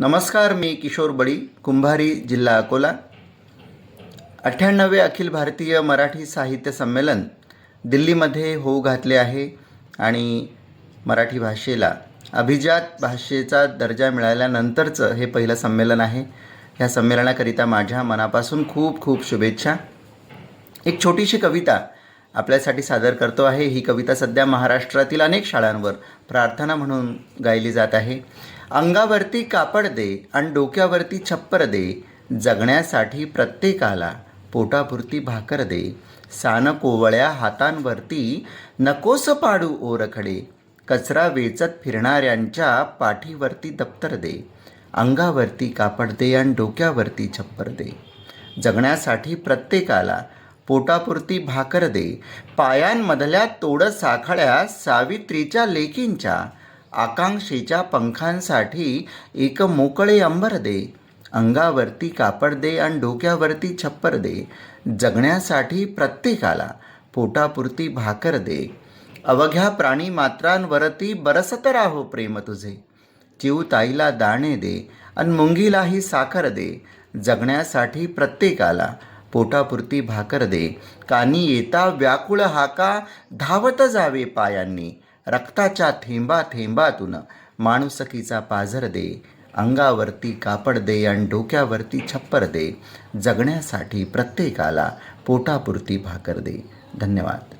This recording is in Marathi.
नमस्कार, मी किशोर बडी, कुंभारी, जिल्हा अकोला. 98वे अखिल भारतीय मराठी साहित्य संमेलन दिल्लीमध्ये होऊ घातले आहे आणि मराठी भाषेला अभिजात भाषेचा दर्जा मिळाल्यानंतरचं हे पहिलं संमेलन आहे. ह्या संमेलनाकरिता माझ्या मनापासून खूप खूप शुभेच्छा. एक छोटीशी कविता आपल्यासाठी सादर करतो आहे. ही कविता सध्या महाराष्ट्रातील अनेक शाळांवर प्रार्थना म्हणून गायली जात आहे. अंगावरती कापड दे आणि डोक्यावरती छप्पर दे, जगण्यासाठी प्रत्येकाला पोटापुरती भाकर दे. सान कोवळ्या हातांवरती नकोस पाडू ओरखडे, कचरा वेचत फिरणाऱ्यांच्या पाठीवरती दप्तर दे. अंगावरती कापड दे आणि डोक्यावरती छप्पर दे, जगण्यासाठी प्रत्येकाला पोटापुरती भाकर दे. पायांमधल्या तोड साखळ्या सावित्रीच्या लेकींच्या, आकांक्षेच्या पंखांसाठी एक मोकळे अंबर दे. अंगावरती कापड दे आणि डोक्यावरती छप्पर दे, जगण्यासाठी प्रत्येकाला पोटापुरती भाकर दे. अवघ्या प्राणी मात्रांवरती बरसत राहो प्रेम तुझे, चिवताईला दाणे दे आणि मुंगीलाही साखर दे. जगण्यासाठी प्रत्येकाला पोटापुरती भाकर दे. कानी येता व्याकुळ हाका, धावत जावे पायांनी, रक्ताच्या थेंबा थेंबातून माणुसकीचा पाझर दे. अंगावरती कापड दे आणि डोक्यावरती छप्पर दे, जगण्यासाठी प्रत्येकाला पोटापुरती भाकर दे. धन्यवाद.